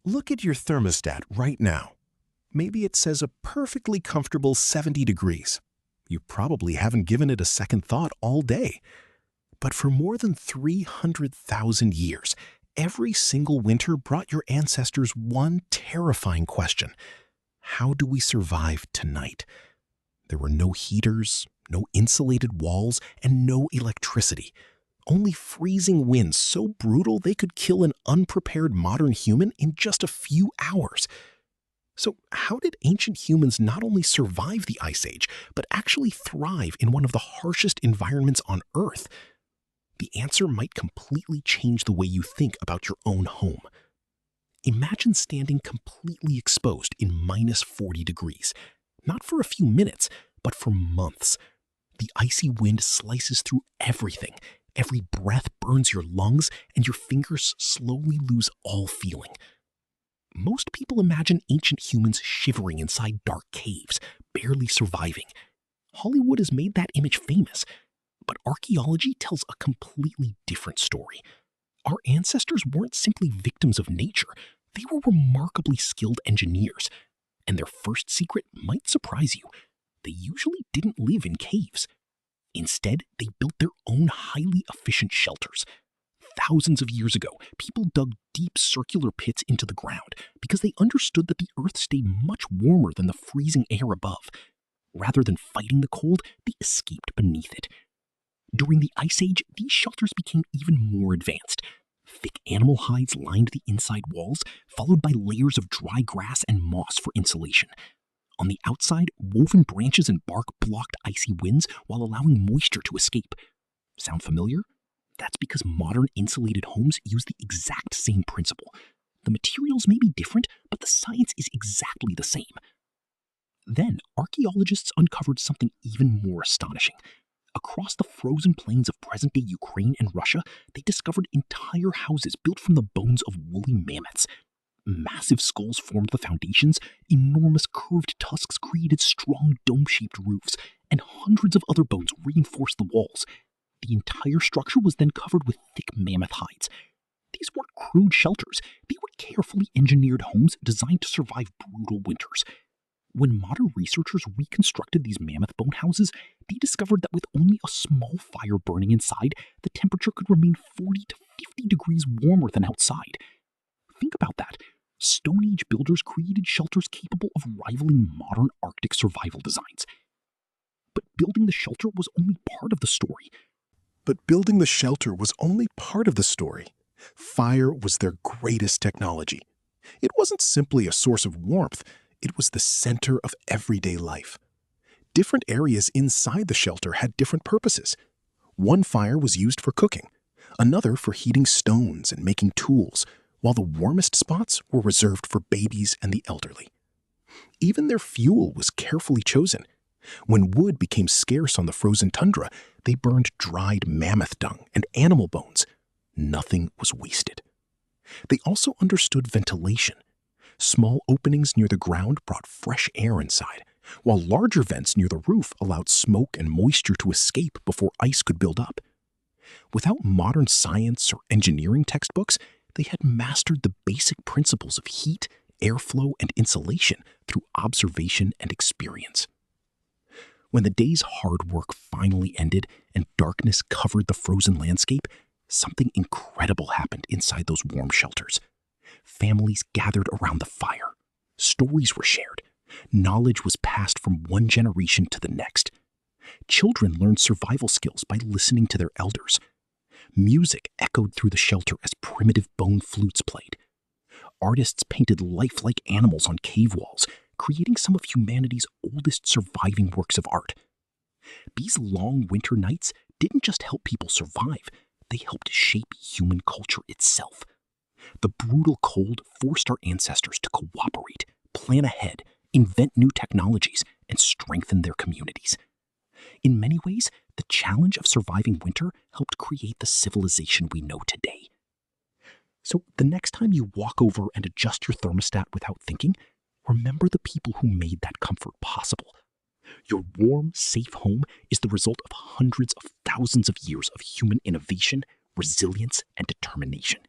Look at your thermostat right now. Maybe it says a perfectly comfortable 70 degrees. You probably haven't given it a second thought all day. But for more than 300,000 years, every single winter brought your ancestors one terrifying question. How do we survive tonight? There were no heaters, no insulated walls, and no electricity. Only freezing winds so brutal they could kill an unprepared modern human in just a few hours. So how did ancient humans not only survive the Ice Age, but actually thrive in one of the harshest environments on Earth? The answer might completely change the way you think about your own home. Imagine standing completely exposed in minus 40 degrees, not for a few minutes, but for months. The icy wind slices through everything. Every breath burns your lungs, and your fingers slowly lose all feeling. Most people imagine ancient humans shivering inside dark caves, barely surviving. Hollywood has made that image famous, but archaeology tells a completely different story. Our ancestors weren't simply victims of nature, they were remarkably skilled engineers. And their first secret might surprise you. They usually didn't live in caves. Instead, they built their own highly efficient shelters. Thousands of years ago, people dug deep circular pits into the ground because they understood that the Earth stayed much warmer than the freezing air above. Rather than fighting the cold, they escaped beneath it. During the Ice Age, these shelters became even more advanced. Thick animal hides lined the inside walls, followed by layers of dry grass and moss for insulation. On the outside, woven branches and bark blocked icy winds while allowing moisture to escape. Sound familiar? That's because modern insulated homes use the exact same principle. The materials may be different, but the science is exactly the same. Then, archaeologists uncovered something even more astonishing. Across the frozen plains of present-day Ukraine and Russia, they discovered entire houses built from the bones of woolly mammoths. Massive skulls formed the foundations, enormous curved tusks created strong dome-shaped roofs, and hundreds of other bones reinforced the walls. The entire structure was then covered with thick mammoth hides. These weren't crude shelters, they were carefully engineered homes designed to survive brutal winters. When modern researchers reconstructed these mammoth bone houses, they discovered that with only a small fire burning inside, the temperature could remain 40 to 50 degrees warmer than outside. Think about that. Stone Age builders created shelters capable of rivaling modern Arctic survival designs. But building the shelter was only part of the story. Fire was their greatest technology. It wasn't simply a source of warmth, it was the center of everyday life. Different areas inside the shelter had different purposes. One fire was used for cooking, another for heating stones and making tools, while the warmest spots were reserved for babies and the elderly. Even their fuel was carefully chosen. When wood became scarce on the frozen tundra, they burned dried mammoth dung and animal bones. Nothing was wasted. They also understood ventilation. Small openings near the ground brought fresh air inside, while larger vents near the roof allowed smoke and moisture to escape before ice could build up. Without modern science or engineering textbooks, they had mastered the basic principles of heat, airflow, and insulation through observation and experience. When the day's hard work finally ended and darkness covered the frozen landscape, something incredible happened inside those warm shelters. Families gathered around the fire. Stories were shared. Knowledge was passed from one generation to the next. Children learned survival skills by listening to their elders. Music echoed through the shelter as primitive bone flutes played. Artists painted lifelike animals on cave walls, creating some of humanity's oldest surviving works of art. These long winter nights didn't just help people survive, they helped shape human culture itself. The brutal cold forced our ancestors to cooperate, plan ahead, invent new technologies, and strengthen their communities. In many ways, the challenge of surviving winter helped create the civilization we know today. So the next time you walk over and adjust your thermostat without thinking, remember the people who made that comfort possible. Your warm, safe home is the result of hundreds of thousands of years of human innovation, resilience, and determination.